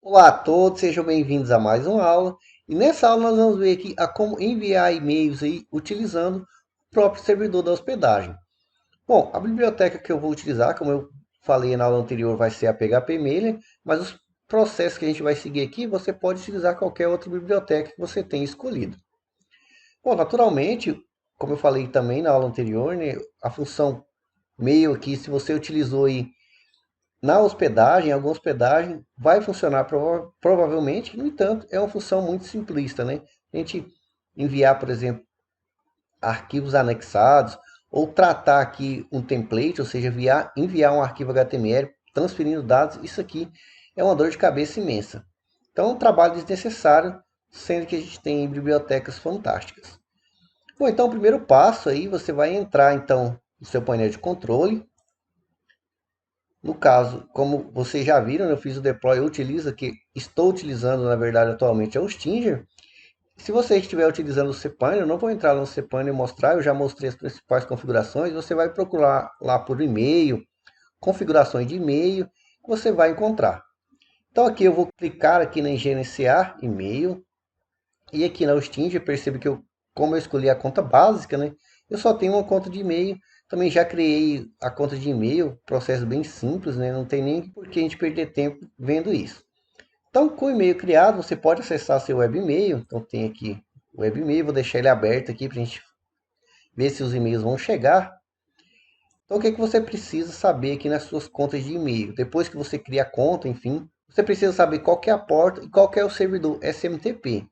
Olá a todos, sejam bem-vindos a mais uma aula. E nessa aula nós vamos ver aqui a como enviar e-mails aí utilizando o próprio servidor da hospedagem. Bom, a biblioteca que eu vou utilizar, como eu falei na aula anterior, vai ser a PHP-Mailer, mas os processos que a gente vai seguir aqui, você pode utilizar qualquer outra biblioteca que você tenha escolhido. Bom, naturalmente, como eu falei também na aula anterior, né, a função mail aqui, se você utilizou aí na hospedagem, alguma hospedagem vai funcionar provavelmente, no entanto, é uma função muito simplista, né? A gente enviar, por exemplo, arquivos anexados, ou tratar aqui um template, ou seja, enviar um arquivo HTML, transferindo dados, isso aqui é uma dor de cabeça imensa. Então, é um trabalho desnecessário, sendo que a gente tem bibliotecas fantásticas. Bom, então o primeiro passo aí, você vai entrar então no seu painel de controle. No caso, como vocês já viram, eu fiz o deploy, eu utilizo que estou utilizando, na verdade, atualmente é o Stinger. Se você estiver utilizando o cPanel, eu não vou entrar no cPanel e mostrar, eu já mostrei as principais configurações, você vai procurar lá por e-mail, configurações de e-mail, você vai encontrar. Então aqui eu vou clicar aqui em gerenciar e-mail, e aqui na Stinger, percebe que como eu escolhi a conta básica, né, eu só tenho uma conta de e-mail. Também já criei a conta de e-mail, processo bem simples, né, não tem nem por que a gente perder tempo vendo isso. Então, com o e-mail criado, você pode acessar seu webmail. Então, tem aqui o webmail, vou deixar ele aberto aqui para a gente ver se os e-mails vão chegar. Então, o que você precisa saber aqui nas suas contas de e-mail? Depois que você cria a conta, enfim, você precisa saber qual que é a porta e qual que é o servidor SMTP.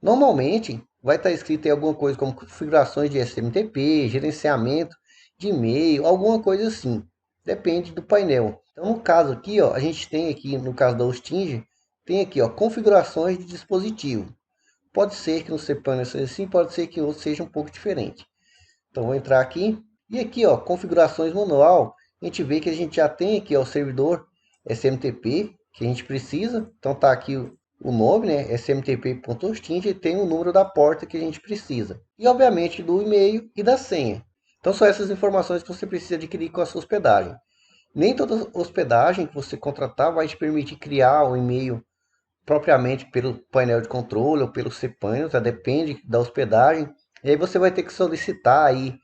Normalmente, vai estar escrito em alguma coisa como configurações de SMTP, gerenciamento de e-mail, alguma coisa assim. Depende do painel. Então, no caso aqui, ó, a gente tem aqui, no caso da Hosting, tem aqui, ó, configurações de dispositivo. Pode ser que no cPanel seja assim, pode ser que o outro seja um pouco diferente. Então, vou entrar aqui. E aqui, ó, configurações manual. A gente vê que a gente já tem aqui, ó, o servidor SMTP que a gente precisa. Então, tá aqui o nome, né? smtp.hosting, e tem o número da porta que a gente precisa. E, obviamente, do e-mail e da senha. Então, são essas informações que você precisa adquirir com a sua hospedagem. Nem toda hospedagem que você contratar vai te permitir criar um e-mail propriamente pelo painel de controle ou pelo cPanel, tá? Depende da hospedagem. E aí você vai ter que solicitar aí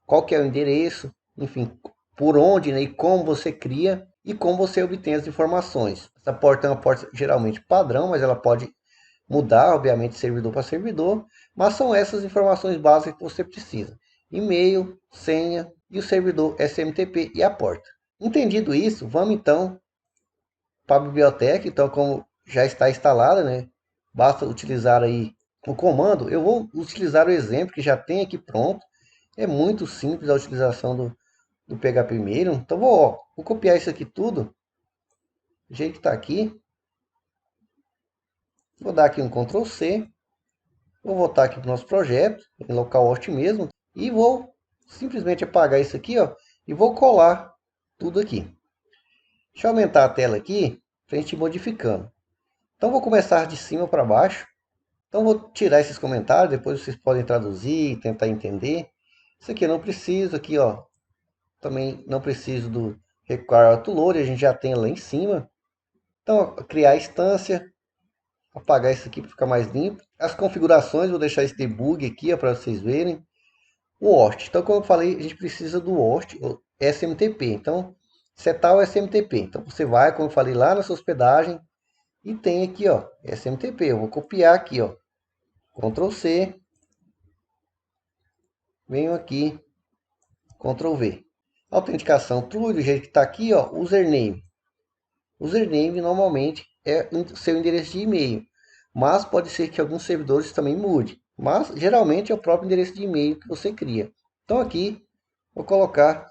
qual que é o endereço, enfim, por onde, né, e como você cria e como você obtém as informações. Essa porta é uma porta geralmente padrão, mas ela pode mudar, obviamente, de servidor para servidor, mas são essas informações básicas que você precisa. E-mail, senha e o servidor SMTP e a porta. Entendido isso, vamos então para a biblioteca. Então, como já está instalada, né, basta utilizar aí o comando. Eu vou utilizar o exemplo que já tem aqui pronto. É muito simples a utilização do PHP Mailer. Então, vou copiar isso aqui tudo, do jeito que está aqui. Vou dar aqui um Ctrl C. Vou voltar aqui para o nosso projeto, em localhost mesmo. E vou simplesmente apagar isso aqui, ó, e vou colar tudo aqui. Deixa eu aumentar a tela aqui, para a gente ir modificando. Então, vou começar de cima para baixo. Então, vou tirar esses comentários, depois vocês podem traduzir, tentar entender. Isso aqui eu não preciso, aqui, ó, também não preciso do Require Autoload, a gente já tem lá em cima. Então, criar a instância, apagar isso aqui para ficar mais limpo. As configurações, vou deixar esse debug aqui para vocês verem. O host, então como eu falei, a gente precisa do host, o SMTP. Então, setar o SMTP. Então, você vai, como eu falei, lá na sua hospedagem e tem aqui, ó, SMTP. Eu vou copiar aqui, ó, Ctrl C, venho aqui, Ctrl V. Autenticação true, do jeito que está aqui, ó, username. Username normalmente é o seu endereço de e-mail, mas pode ser que alguns servidores também mude. Mas geralmente é o próprio endereço de e-mail que você cria. Então aqui vou colocar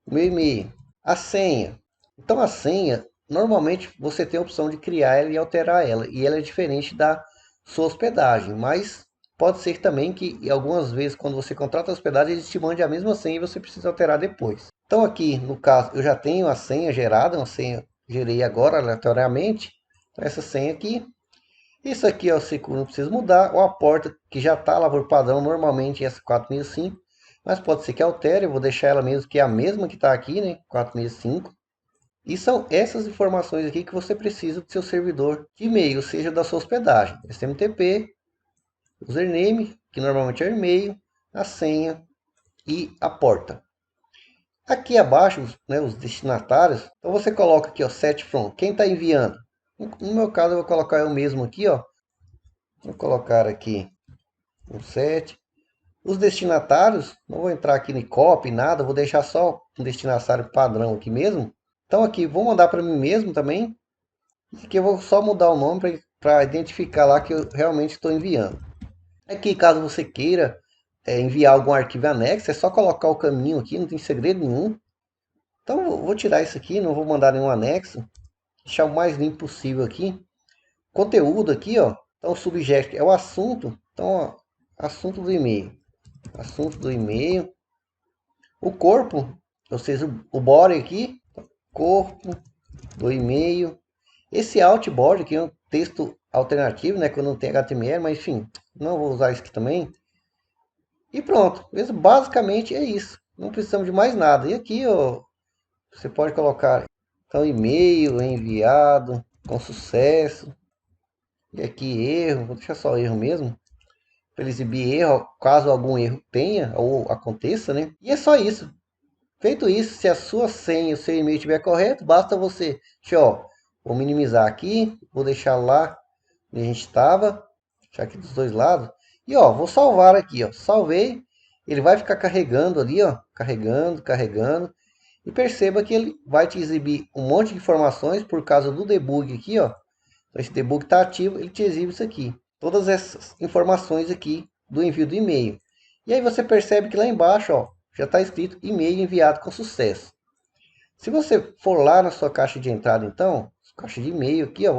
o meu e-mail, a senha. Então a senha, normalmente você tem a opção de criar ela e alterar ela, e ela é diferente da sua hospedagem, mas pode ser também que algumas vezes quando você contrata a hospedagem eles te mandem a mesma senha e você precisa alterar depois. Então aqui no caso eu já tenho a senha gerada, uma senha gerei agora aleatoriamente. Então, essa senha aqui, isso aqui é o seguro, não precisa mudar, ou a porta que já está lá por padrão, normalmente essa 4005, mas pode ser que altere, eu vou deixar ela mesmo que é a mesma que está aqui, né, 4005. E são essas informações aqui que você precisa do seu servidor de e-mail, seja da sua hospedagem. SMTP, username, que normalmente é o e-mail, a senha e a porta. Aqui abaixo, né, os destinatários, então você coloca aqui, ó, set from, quem está enviando. No meu caso, eu vou colocar eu mesmo aqui, ó. Vou colocar aqui um set. Os destinatários, não vou entrar aqui em copy, nada, vou deixar só um destinatário padrão aqui mesmo. Então aqui, vou mandar para mim mesmo também. E aqui eu vou só mudar o nome para identificar lá que eu realmente estou enviando. Aqui, caso você queira enviar algum arquivo anexo, é só colocar o caminho aqui, não tem segredo nenhum. Então vou tirar isso aqui, não vou mandar nenhum anexo. Deixar o mais limpo possível aqui. Conteúdo aqui, ó. Então o subject é o assunto. Então, ó, assunto do e-mail. Assunto do e-mail. O corpo, ou seja, o body aqui. Corpo do e-mail. Esse outboard aqui é um texto alternativo, né? Quando não tem HTML, mas enfim, não vou usar isso aqui também. E pronto. Basicamente é isso. Não precisamos de mais nada. E aqui, ó, você pode colocar então e-mail enviado com sucesso. E aqui erro, vou deixar só erro mesmo, para ele exibir erro, caso algum erro tenha ou aconteça, né? E é só isso. Feito isso, se a sua senha e o seu e-mail estiver correto, basta você, ó, vou minimizar aqui, vou deixar lá onde a gente estava, deixar aqui dos dois lados, e ó, vou salvar aqui, ó, salvei, ele vai ficar carregando ali, ó, carregando, e perceba que ele vai te exibir um monte de informações por causa do debug aqui, ó. Então, esse debug está ativo, ele te exibe isso aqui. Todas essas informações aqui do envio do e-mail. E aí você percebe que lá embaixo, ó, já está escrito e-mail enviado com sucesso. Se você for lá na sua caixa de entrada, então, caixa de e-mail aqui, ó,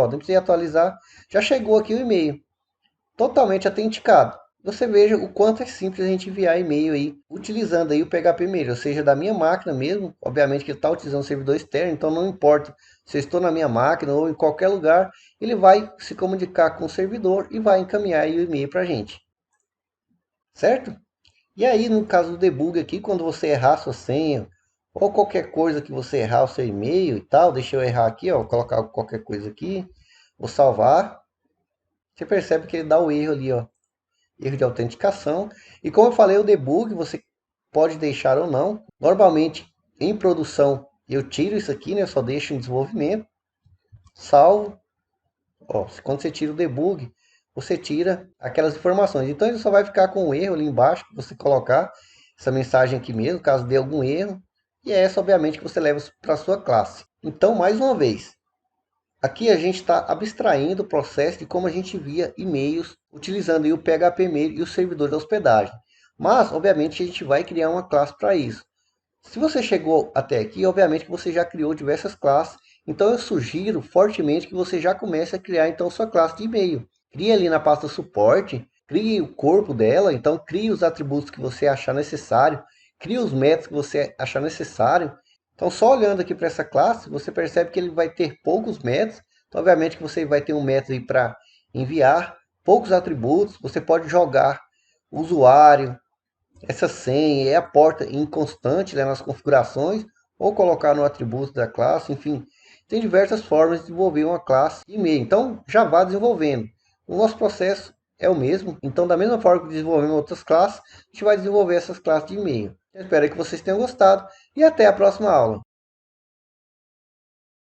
não precisa atualizar, já chegou aqui o e-mail, totalmente autenticado. Você veja o quanto é simples a gente enviar e-mail aí, utilizando aí o PHP Mail, ou seja, da minha máquina mesmo. Obviamente que ele está utilizando um servidor externo, então não importa se eu estou na minha máquina ou em qualquer lugar, ele vai se comunicar com o servidor e vai encaminhar aí o e-mail para a gente, certo? E aí, no caso do debug aqui, quando você errar sua senha, ou qualquer coisa que você errar o seu e-mail e tal, deixa eu errar aqui, ó, colocar qualquer coisa aqui, vou salvar, você percebe que ele dá o erro ali, ó, erro de autenticação. E como eu falei, o debug você pode deixar ou não. Normalmente, em produção, eu tiro isso aqui, né, eu só deixo em desenvolvimento, salvo. Ó, quando você tira o debug, você tira aquelas informações. Então ele só vai ficar com o erro ali embaixo, que você colocar essa mensagem aqui mesmo, caso dê algum erro. E é essa, obviamente, que você leva para a sua classe. Então, mais uma vez, aqui a gente está abstraindo o processo de como a gente envia e-mails utilizando aí o PHP Mail e o servidor de hospedagem. Mas, obviamente, a gente vai criar uma classe para isso. Se você chegou até aqui, obviamente que você já criou diversas classes. Então eu sugiro fortemente que você já comece a criar então sua classe de e-mail. Crie ali na pasta suporte, crie o corpo dela, então crie os atributos que você achar necessário, crie os métodos que você achar necessário. Então só olhando aqui para essa classe, você percebe que ele vai ter poucos métodos. Então, obviamente que você vai ter um método para enviar, poucos atributos, você pode jogar o usuário, essa senha é a porta inconstante, né, nas configurações, ou colocar no atributo da classe, enfim. Tem diversas formas de desenvolver uma classe de e-mail. Então, já vá desenvolvendo. O nosso processo é o mesmo. Então, da mesma forma que desenvolvemos outras classes, a gente vai desenvolver essas classes de e-mail. Eu espero que vocês tenham gostado e até a próxima aula.